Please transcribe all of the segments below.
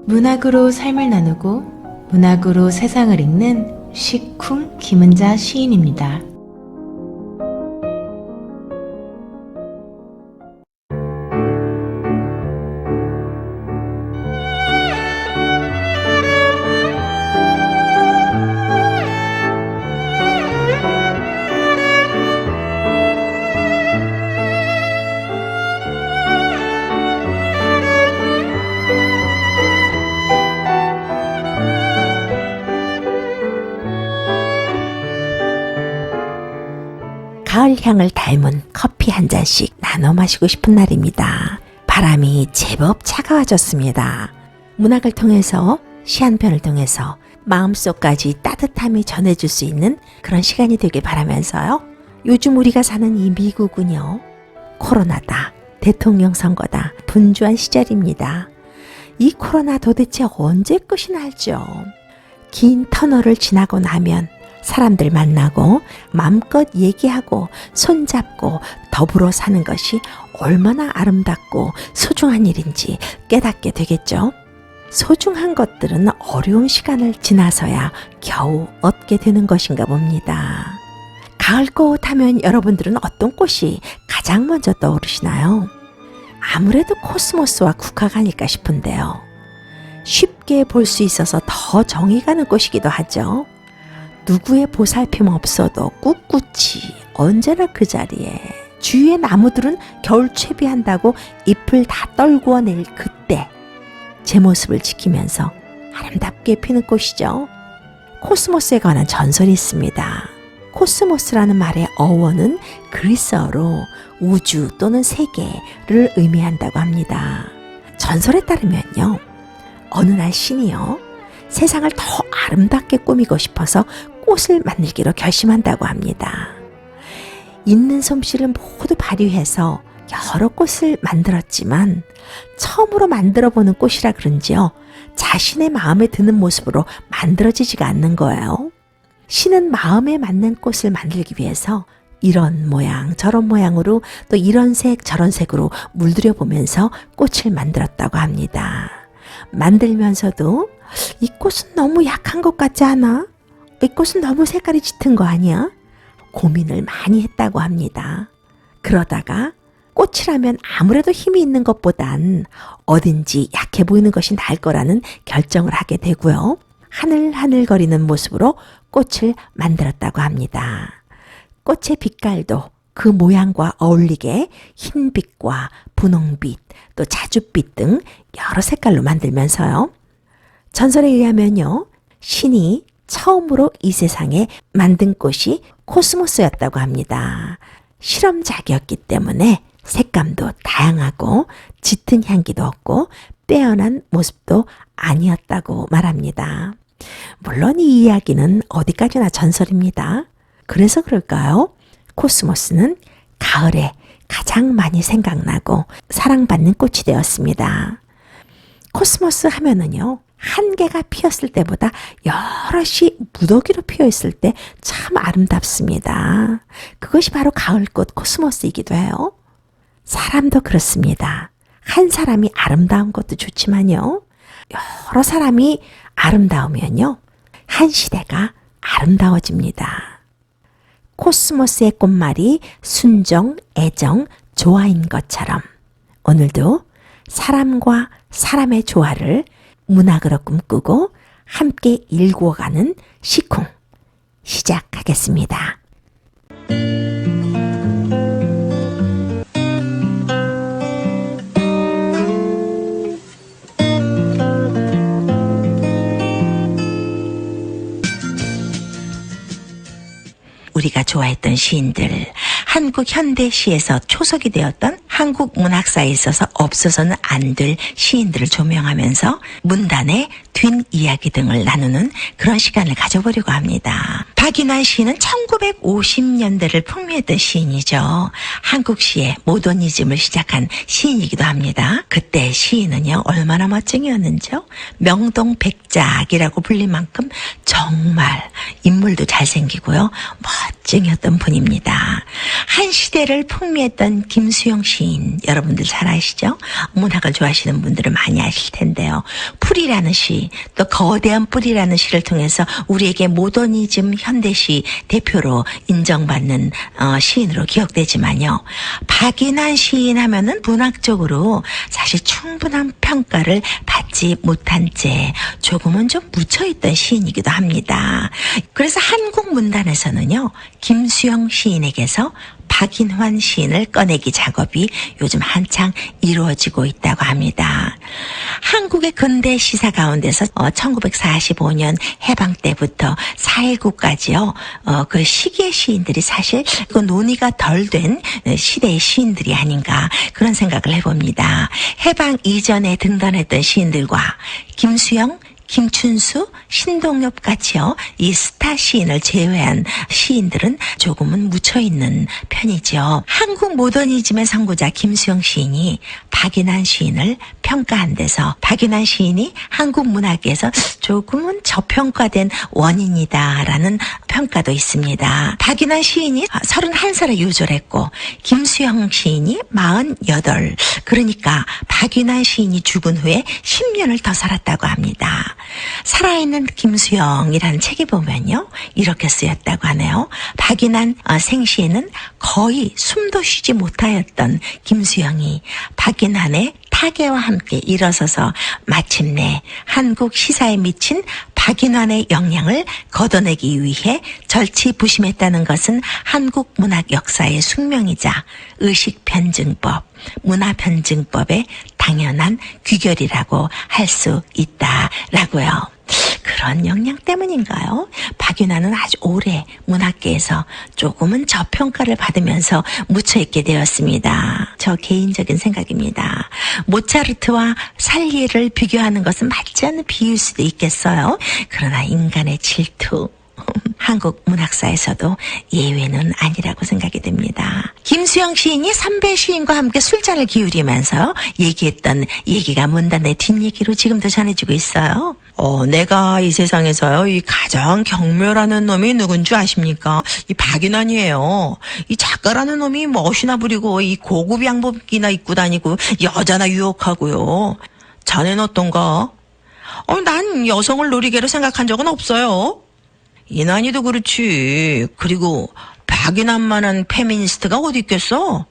문학으로 삶을 나누고 문학으로 세상을 읽는 시쿵 김은자 시인입니다. 가을 향을 닮은 커피 한 잔씩 나눠 마시고 싶은 날입니다. 바람이 제법 차가워졌습니다. 문학을 통해서, 시 한 편을 통해서 마음속까지 따뜻함이 전해줄 수 있는 그런 시간이 되길 바라면서요. 요즘 우리가 사는 이 미국은요, 코로나다, 대통령 선거다, 분주한 시절입니다. 이 코로나 도대체 언제 끝이 날죠? 긴 터널을 지나고 나면 사람들 만나고 마음껏 얘기하고 손잡고 더불어 사는 것이 얼마나 아름답고 소중한 일인지 깨닫게 되겠죠. 소중한 것들은 어려운 시간을 지나서야 겨우 얻게 되는 것인가 봅니다. 가을꽃 하면 여러분들은 어떤 꽃이 가장 먼저 떠오르시나요? 아무래도 코스모스와 국화가 아닐까 싶은데요. 쉽게 볼 수 있어서 더 정이 가는 꽃이기도 하죠. 누구의 보살핌 없어도 꿋꿋이 언제나 그 자리에, 주위의 나무들은 겨울 채비한다고 잎을 다 떨구어낼 그때 제 모습을 지키면서 아름답게 피는 꽃이죠. 코스모스에 관한 전설이 있습니다. 코스모스라는 말의 어원은 그리스어로 우주 또는 세계를 의미한다고 합니다. 전설에 따르면요, 어느 날 신이요, 세상을 더 아름답게 꾸미고 싶어서 꽃을 만들기로 결심한다고 합니다. 있는 솜씨를 모두 발휘해서 여러 꽃을 만들었지만 처음으로 만들어보는 꽃이라 그런지요, 자신의 마음에 드는 모습으로 만들어지지가 않는 거예요. 신은 마음에 맞는 꽃을 만들기 위해서 이런 모양 저런 모양으로, 또 이런 색 저런 색으로 물들여 보면서 꽃을 만들었다고 합니다. 만들면서도 이 꽃은 너무 약한 것 같지 않아? 이 꽃은 너무 색깔이 짙은 거 아니야? 고민을 많이 했다고 합니다. 그러다가 꽃이라면 아무래도 힘이 있는 것보단 어딘지 약해 보이는 것이 나을 거라는 결정을 하게 되고요. 하늘하늘거리는 모습으로 꽃을 만들었다고 합니다. 꽃의 빛깔도 그 모양과 어울리게 흰빛과 분홍빛, 또 자줏빛 등 여러 색깔로 만들면서요. 전설에 의하면요, 신이 처음으로 이 세상에 만든 꽃이 코스모스였다고 합니다. 실험작이었기 때문에 색감도 다양하고 짙은 향기도 없고 빼어난 모습도 아니었다고 말합니다. 물론 이 이야기는 어디까지나 전설입니다. 그래서 그럴까요? 코스모스는 가을에 가장 많이 생각나고 사랑받는 꽃이 되었습니다. 코스모스 하면은요, 한 개가 피었을 때보다 여럿이 무더기로 피어 있을 때 참 아름답습니다. 그것이 바로 가을꽃 코스모스이기도 해요. 사람도 그렇습니다. 한 사람이 아름다운 것도 좋지만요, 여러 사람이 아름다우면요, 한 시대가 아름다워집니다. 코스모스의 꽃말이 순정, 애정, 조화인 것처럼 오늘도 사람과 사람의 조화를 문학으로 꿈꾸고 함께 일구어가는 시쿵 시작하겠습니다. 우리가 좋아했던 시인들, 한국 현대시에서 초석이 되었던 한국 문학사에 있어서 없어서는 안 될 시인들을 조명하면서 문단의 뒷이야기 등을 나누는 그런 시간을 가져보려고 합니다. 박인환 시인은 1950년대를 풍미했던 시인이죠. 한국 시의 모더니즘을 시작한 시인이기도 합니다. 그때 시인은요, 시는요 얼마나 멋쟁이였는지요. 명동백작이라고 불릴 만큼 정말 인물도 잘생기고요 멋쟁이였던 분입니다. 한 시대를 풍미했던 김수영 시인, 여러분들 잘 아시죠? 문학을 좋아하시는 분들은 많이 아실 텐데요. 풀이라는 시, 또 거대한 뿌리라는 시를 통해서 우리에게 모더니즘 현대시 대표로 인정받는 시인으로 기억되지만요. 박인환 시인 하면은 문학적으로 사실 충분한 평가를 받지 못한 채 조금은 좀 묻혀있던 시인이기도 합니다. 그래서 한국 문단에서는요, 김수영 시인에게서 박인환 시인을 꺼내기 작업이 요즘 한창 이루어지고 있다고 합니다. 한국의 근대 시사 가운데서 1945년 해방 때부터 4.19까지요. 그 시기의 시인들이 사실 그 논의가 덜 된 시대의 시인들이 아닌가 그런 생각을 해봅니다. 해방 이전에 등단했던 시인들과 김수영, 김춘수, 신동엽 같이요. 이 스타 시인을 제외한 시인들은 조금은 묻혀있는 편이죠. 한국 모더니즘의 선구자 김수영 시인이 박인환 시인을 평가한 데서 박인환 시인이 한국 문학에서 조금은 저평가된 원인이다라는 평가도 있습니다. 박인환 시인이 31살에 유졸했고 김수영 시인이 48, 그러니까 박인환 시인이 죽은 후에 10년을 더 살았다고 합니다. 살아있는 김수영이라는 책에 보면요 이렇게 쓰였다고 하네요. 박인환 생시에는 거의 숨도 쉬지 못하였던 김수영이 박인환의 타계와 함께 일어서서 마침내 한국 시사에 미친 박인환의 영향을 걷어내기 위해 절치부심했다는 것은 한국 문학 역사의 숙명이자 의식편증법, 문화편증법의 당연한 귀결이라고 할 수 있다라고요. 그런 영향 때문인가요? 박인환은 아주 오래 문학계에서 조금은 저평가를 받으면서 묻혀있게 되었습니다. 저 개인적인 생각입니다. 모차르트와 살리에를 비교하는 것은 맞지 않는 비유일 수도 있겠어요. 그러나 인간의 질투, 한국 문학사에서도 예외는 아니라고 생각이 됩니다. 김수영 시인이 삼배 시인과 함께 술잔을 기울이면서 얘기했던 얘기가 문단의 뒷얘기로 지금도 전해지고 있어요. 내가 이 세상에서요, 이 가장 경멸하는 놈이 누군 줄 아십니까? 이 박인환이에요. 이 작가라는 놈이 멋이나 부리고 이 고급 양복이나 입고 다니고 여자나 유혹하고요. 자네는 어떤가? 난 여성을 놀이개로 생각한 적은 없어요. 인환이도 그렇지. 그리고 박인환만한 페미니스트가 어디 있겠어?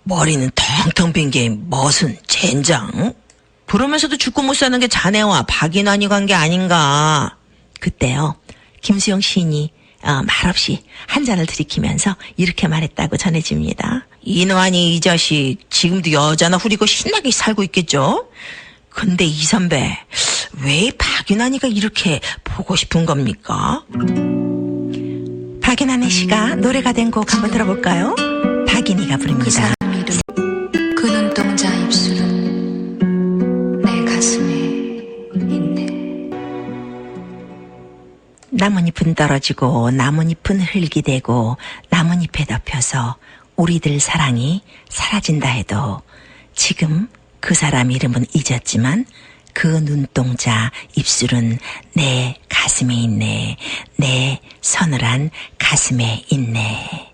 머리는 텅텅 빈 게 멋은 젠장. 그러면서도 죽고 못 사는 게 자네와 박인환이 간 게 아닌가. 그때요 김수영 시인이 말없이 한 잔을 들이키면서 이렇게 말했다고 전해집니다. 인환이 이 자식 지금도 여자나 후리고 신나게 살고 있겠죠? 근데 이 선배 왜 박인환이가 이렇게 보고 싶은 겁니까? 박인환의 시가 노래가 된 곡 한번 들어볼까요? 박인희가 부릅니다. 그 사람 이름, 그 눈동자 입술은 내 가슴에 있네. 나뭇잎은 떨어지고 나뭇잎은 흙이 되고 나뭇잎에 덮여서 우리들 사랑이 사라진다 해도 지금 그 사람 이름은 잊었지만 그 눈동자 입술은 내 가슴에 있네. 내 서늘한 가슴에 있네.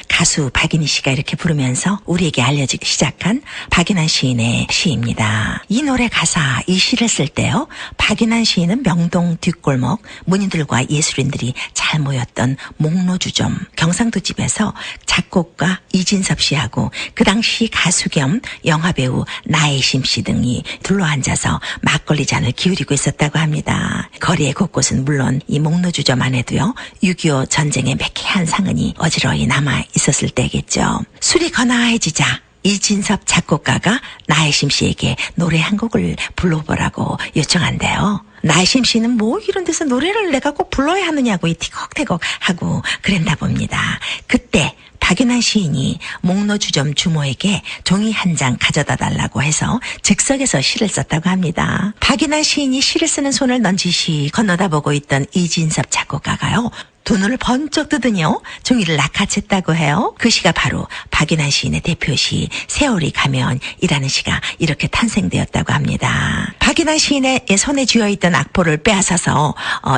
가수 박인희 씨가 이렇게 부르면서 우리에게 알려지기 시작한 박인환 시인의 시입니다. 이 노래 가사, 이 시를 쓸 때요, 박인환 시인은 명동 뒷골목 문인들과 예술인들이 잘 모였던 목로주점 경상도 집에서 작곡가 이진섭 씨하고 그 당시 가수 겸 영화배우 나혜심 씨 등이 둘러앉아서 막걸리 잔을 기울이고 있었다고 합니다. 거리의 곳곳은 물론 이 목로주점 안에도요 6.25 전쟁의 매캐한 상흔이 어지러이 남아 있었을 때겠죠. 술이 거나해지자 이진섭 작곡가가 나혜심 씨에게 노래 한 곡을 불러보라고 요청한대요. 나혜심 씨는 뭐 이런 데서 노래를 내가 꼭 불러야 하느냐고 이 티격태격 하고 그랬나 봅니다. 그때 박윤환 시인이 목로주점 주모에게 종이 한 장 가져다 달라고 해서 즉석에서 시를 썼다고 합니다. 박윤환 시인이 시를 쓰는 손을 넌지시 건너다 보고 있던 이진섭 작곡가가요. 두 눈을 번쩍 뜨더니요. 종이를 낚아챘다고 해요. 그 시가 바로 박윤환 시인의 대표시 세월이 가면이라는 시가 이렇게 탄생되었다고 합니다. 박윤환 시인의 손에 쥐어있던 악보를 빼앗아서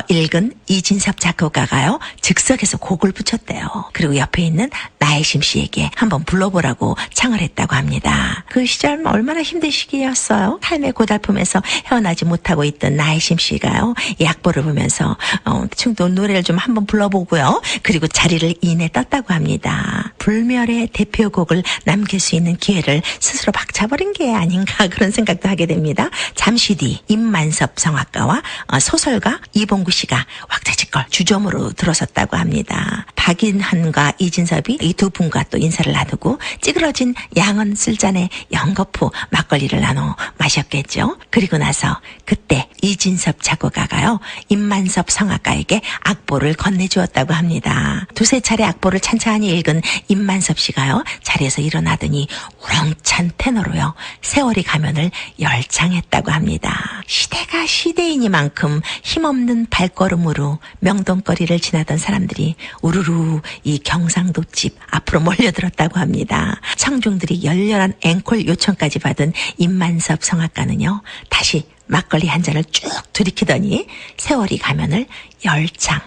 읽은 이진섭 작곡가가요. 즉석에서 곡을 붙였대요. 그리고 옆에 있는 나혜심 씨에게 한번 불러보라고 청을 했다고 합니다. 그 시절 얼마나 힘든 시기였어요. 삶의 고달픔에서 헤어나지 못하고 있던 나혜심 씨가요. 이 악보를 보면서 충도 노래를 좀 한번 불러보고요. 그리고 자리를 이내 떴다고 합니다. 불멸의 대표곡을 남길 수 있는 기회를 스스로 박차버린 게 아닌가 그런 생각도 하게 됩니다. 잠시 뒤 임만섭 성악가와 소설가 이봉구 씨가 왁자지껄 주점으로 들어섰다고 합니다. 박인환과 이진섭이 이 두 분과 또 인사를 나누고 찌그러진 양은 술잔에 연거푸 막걸리를 나눠 마셨겠죠. 그리고 나서 그때 이진섭 작곡가가요. 임만섭 성악가에게 악보를 건네주었다고 합니다. 두세 차례 악보를 찬찬히 읽은 임만섭 씨가요. 자리에서 일어나더니 우렁찬 테너로요. 세월이 가면을 열창했다고 합니다. 시대가 시대이니만큼 힘없는 발걸음으로 명동거리를 지나던 사람들이 우르르 이 경상도집 앞으로 몰려들었다고 합니다. 청중들이 열렬한 앵콜 요청까지 받은 임만섭 성악가는요. 다시 막걸리 한 잔을 쭉 들이키더니 세월이 가면을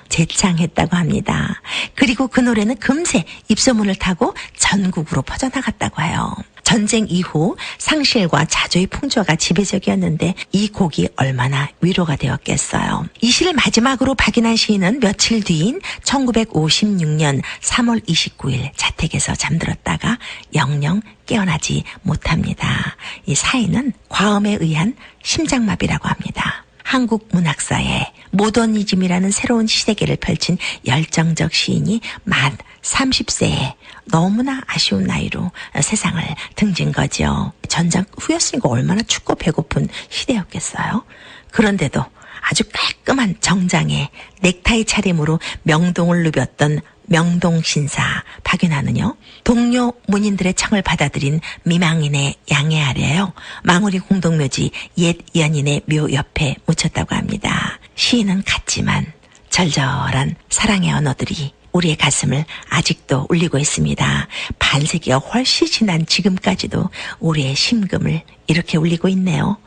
재창했다고 합니다. 그리고 그 노래는 금세 입소문을 타고 전국으로 퍼져나갔다고 해요. 전쟁 이후 상실과 자조의 풍조가 지배적이었는데 이 곡이 얼마나 위로가 되었겠어요. 이 시를 마지막으로 박인환 시인은 며칠 뒤인 1956년 3월 29일 자택에서 잠들었다가 영영 깨어나지 못합니다. 이 사인은 과음에 의한 심장마비라고 합니다. 한국 문학사에 모더니즘이라는 새로운 시대계를 펼친 열정적 시인이 만 30세에 너무나 아쉬운 나이로 세상을 등진 거죠. 전장 후였으니까 얼마나 춥고 배고픈 시대였겠어요. 그런데도 아주 깔끔한 정장에 넥타이 차림으로 명동을 누볐던 명동신사 박윤환은요. 동료 문인들의 청을 받아들인 미망인의 양해 아래요. 망우리 공동묘지 옛 연인의 묘 옆에 묻혔다고 합니다. 시인은 같지만 절절한 사랑의 언어들이 우리의 가슴을 아직도 울리고 있습니다. 반세기가 훨씬 지난 지금까지도 우리의 심금을 이렇게 울리고 있네요.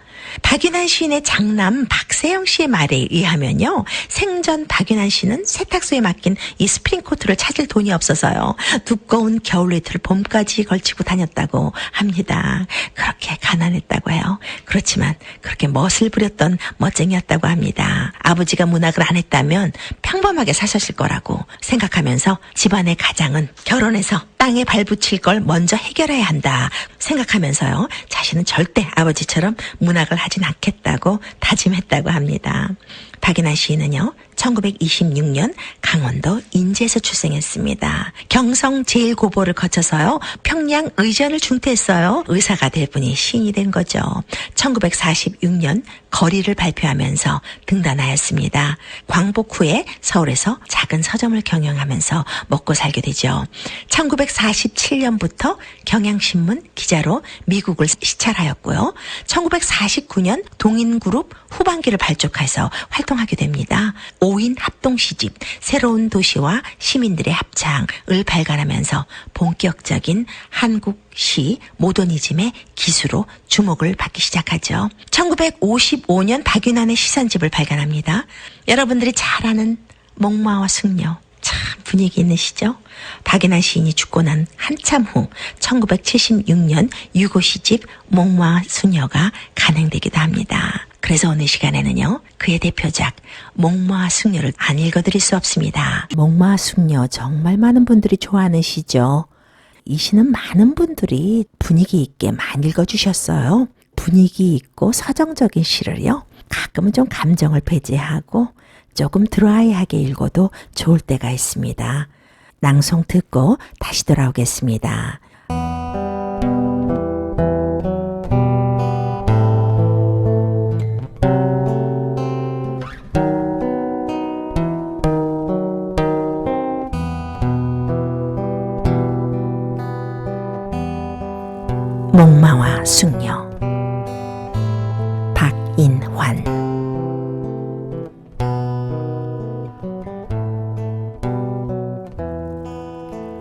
박윤환 시인의 장남 박세영 씨의 말에 의하면요. 생전 박윤환 씨는 세탁소에 맡긴 이 스프링코트를 찾을 돈이 없어서요. 두꺼운 겨울 니트를 봄까지 걸치고 다녔다고 합니다. 그렇게 가난했다고 해요. 그렇지만 그렇게 멋을 부렸던 멋쟁이였다고 합니다. 아버지가 문학을 안 했다면 평범하게 사셨을 거라고 생각하면서 집안의 가장은 결혼해서 땅에 발붙일 걸 먼저 해결해야 한다 생각하면서요. 자신은 절대 아버지처럼 문학을 하진 않겠다고 다짐했다고 합니다. 박윤환 시인은요. 1926년 강원도 인제에서 출생했습니다. 경성 제1고보를 거쳐서요. 평양 의전을 중퇴했어요. 의사가 될 분이 시인이 된 거죠. 1946년 거리를 발표하면서 등단하였습니다. 광복 후에 서울에서 작은 서점을 경영하면서 먹고 살게 되죠. 1947년부터 경향신문 기자로 미국을 시찰하였고요. 1949년 동인그룹 후반기를 발족해서 활동하게 됩니다. 5인 합동시집 새로운 도시와 시민들의 합창을 발간하면서 본격적인 한국시 모더니즘의 기수로 주목을 받기 시작하죠. 1955년 박윤환의 시선집을 발간합니다. 여러분들이 잘 아는 목마와 숙녀 참 분위기 있는 시죠. 박윤환 시인이 죽고 난 한참 후 1976년 유고 시집 목마와 숙녀가 간행되기도 합니다. 그래서 오늘 시간에는요. 그의 대표작 목마와 숙녀를 안 읽어드릴 수 없습니다. 목마와 숙녀 정말 많은 분들이 좋아하는 시죠. 이 시는 많은 분들이 분위기 있게 많이 읽어주셨어요. 분위기 있고 서정적인 시를요. 가끔은 좀 감정을 배제하고 조금 드라이하게 읽어도 좋을 때가 있습니다. 낭송 듣고 다시 돌아오겠습니다. 인환.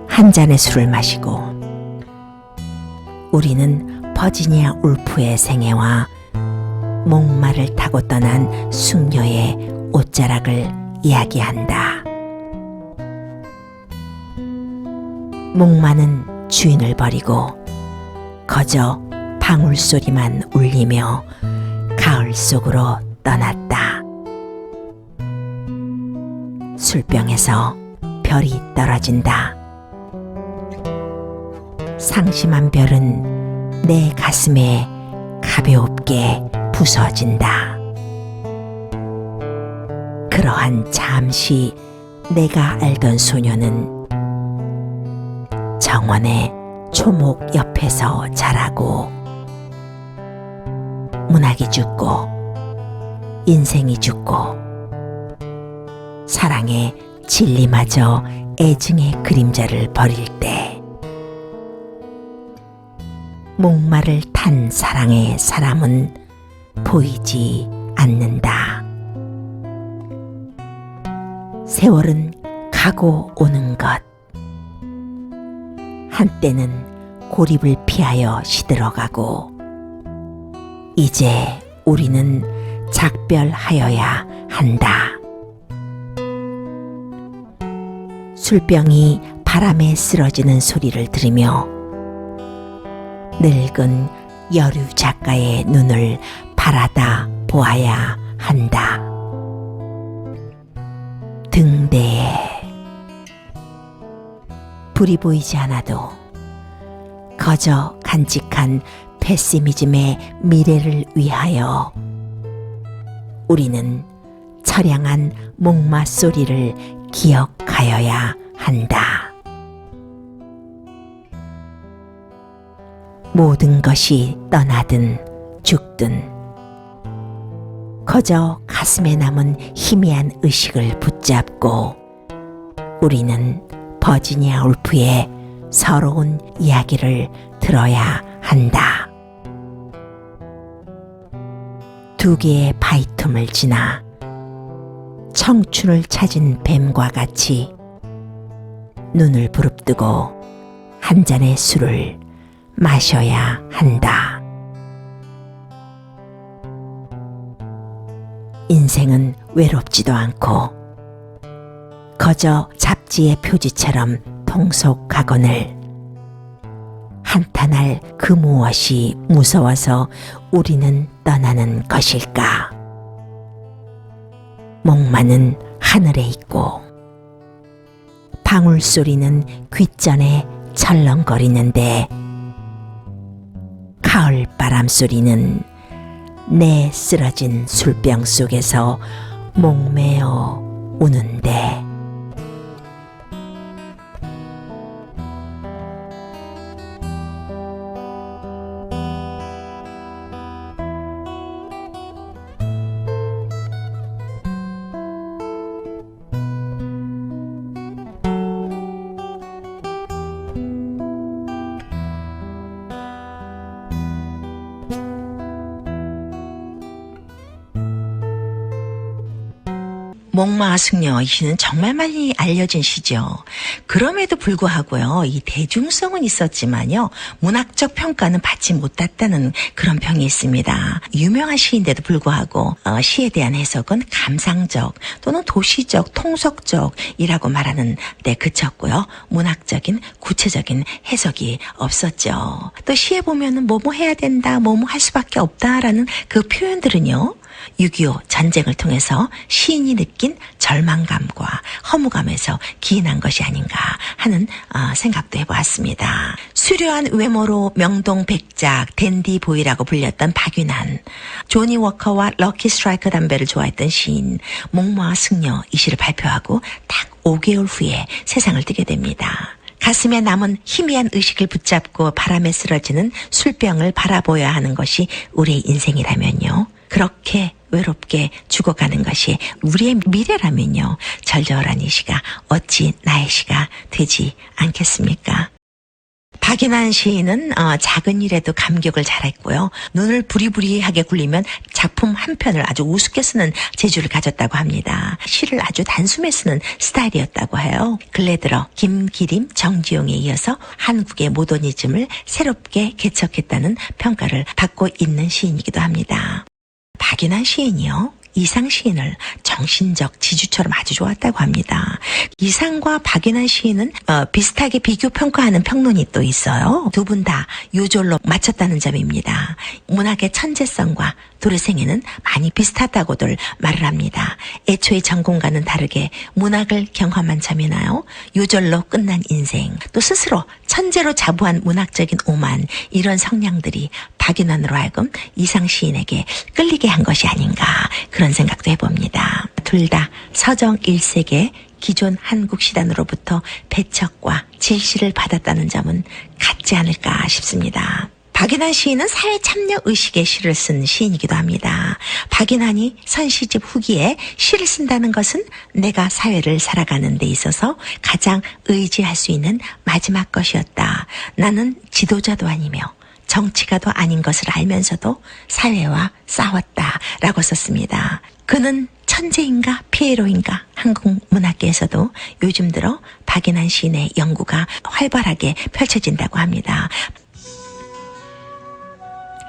한 잔의 술을 마시고 우리는 버지니아 울프의 생애와 목마를 타고 떠난 숙녀의 옷자락을 이야기한다. 목마는 주인을 버리고 거저 방울소리만 울리며 가을 속으로 떠났다. 술병에서 별이 떨어진다. 상심한 별은 내 가슴에 가볍게 부서진다. 그러한 잠시 내가 알던 소녀는 정원의 초목 옆에서 자라고 문학이 죽고 인생이 죽고 사랑의 진리마저 애증의 그림자를 버릴 때 목마를 탄 사랑의 사람은 보이지 않는다. 세월은 가고 오는 것. 한때는 고립을 피하여 시들어가고 이제 우리는 작별하여야 한다. 술병이 바람에 쓰러지는 소리를 들으며 늙은 여류 작가의 눈을 바라다 보아야 한다. 등대에 불이 보이지 않아도 거저 간직한 페시미즘의 미래를 위하여 우리는 처량한 목마 소리를 기억하여야 한다. 모든 것이 떠나든 죽든 거저 가슴에 남은 희미한 의식을 붙잡고 우리는 버지니아 울프의 서러운 이야기를 들어야 한다. 두 개의 바위틈을 지나 청춘을 찾은 뱀과 같이 눈을 부릅뜨고 한 잔의 술을 마셔야 한다. 인생은 외롭지도 않고 거저 잡지의 표지처럼 통속하거늘 한탄할 그 무엇이 무서워서 우리는 떠나는 것일까? 목마는 하늘에 있고 방울소리는 귓전에 철렁거리는데 가을 바람 소리는 내 쓰러진 술병 속에서 목매어 우는데 목마 승려 이 시는 정말 많이 알려진 시죠. 그럼에도 불구하고요, 이 대중성은 있었지만요, 문학적 평가는 받지 못했다는 그런 평이 있습니다. 유명한 시인데도 불구하고 시에 대한 해석은 감상적 또는 도시적, 통속적이라고 말하는 데 그쳤고요. 문학적인 구체적인 해석이 없었죠. 또 시에 보면은 뭐뭐 해야 된다, 뭐뭐 할 수밖에 없다라는 그 표현들은요, 6.25 전쟁을 통해서 시인이 느낀 절망감과 허무감에서 기인한 것이 아닌가 하는 생각도 해보았습니다. 수려한 외모로 명동백작 댄디보이라고 불렸던 박윤한, 조니 워커와 럭키 스트라이크 담배를 좋아했던 시인, 목마와 승려 이 시를 발표하고 딱 5개월 후에 세상을 뜨게 됩니다. 가슴에 남은 희미한 의식을 붙잡고 바람에 쓰러지는 술병을 바라보아야 하는 것이 우리의 인생이라면요, 그렇게 외롭게 죽어가는 것이 우리의 미래라면요, 절절한 이 시가 어찌 나의 시가 되지 않겠습니까? 박인환 시인은 작은 일에도 감격을 잘했고요. 눈을 부리부리하게 굴리면 작품 한 편을 아주 우습게 쓰는 재주를 가졌다고 합니다. 시를 아주 단숨에 쓰는 스타일이었다고 해요. 근래 들어 김기림, 정지용에 이어서 한국의 모더니즘을 새롭게 개척했다는 평가를 받고 있는 시인이기도 합니다. 박인환 시인이요. 이상 시인을 정신적 지주처럼 아주 좋았다고 합니다. 이상과 박인환 시인은 비슷하게 비교 평가하는 평론이 또 있어요. 두 분 다 요절로 맞췄다는 점입니다. 문학의 천재성과 도래생애는 많이 비슷하다고들 말을 합니다. 애초에 전공과는 다르게 문학을 경험한 점이나요. 요절로 끝난 인생, 또 스스로 천재로 자부한 문학적인 오만, 이런 성향들이 박인환으로 하여금 이상 시인에게 끌리게 한 것이 아닌가, 그런 생각도 해봅니다. 둘 다 서정 1세계 기존 한국 시단으로부터 배척과 질시를 받았다는 점은 같지 않을까 싶습니다. 박인환 시인은 사회 참여 의식의 시를 쓴 시인이기도 합니다. 박인환이 선시집 후기에 시를 쓴다는 것은 내가 사회를 살아가는 데 있어서 가장 의지할 수 있는 마지막 것이었다. 나는 지도자도 아니며 정치가도 아닌 것을 알면서도 사회와 싸웠다 라고 썼습니다. 그는 천재인가 피에로인가, 한국 문학계에서도 요즘 들어 박인환 시인의 연구가 활발하게 펼쳐진다고 합니다.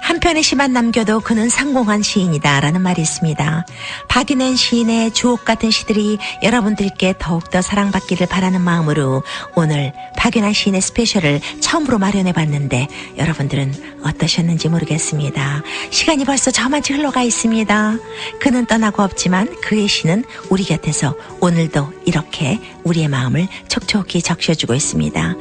한 편의 시만 남겨도 그는 성공한 시인이다 라는 말이 있습니다. 박인환 시인의 주옥 같은 시들이 여러분들께 더욱더 사랑받기를 바라는 마음으로 오늘 박인환 시인의 스페셜을 처음으로 마련해봤는데 여러분들은 어떠셨는지 모르겠습니다. 시간이 벌써 저만치 흘러가 있습니다. 그는 떠나고 없지만 그의 시는 우리 곁에서 오늘도 이렇게 우리의 마음을 촉촉히 적셔주고 있습니다.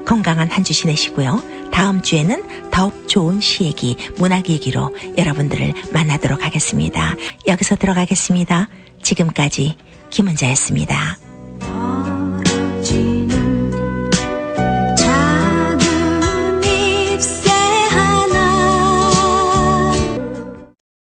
건강한 한 주 지내시고요. 다음 주에는 더욱 좋은 시 얘기, 문학 얘기로 여러분들을 만나도록 하겠습니다. 여기서 들어가겠습니다. 지금까지 김은자였습니다.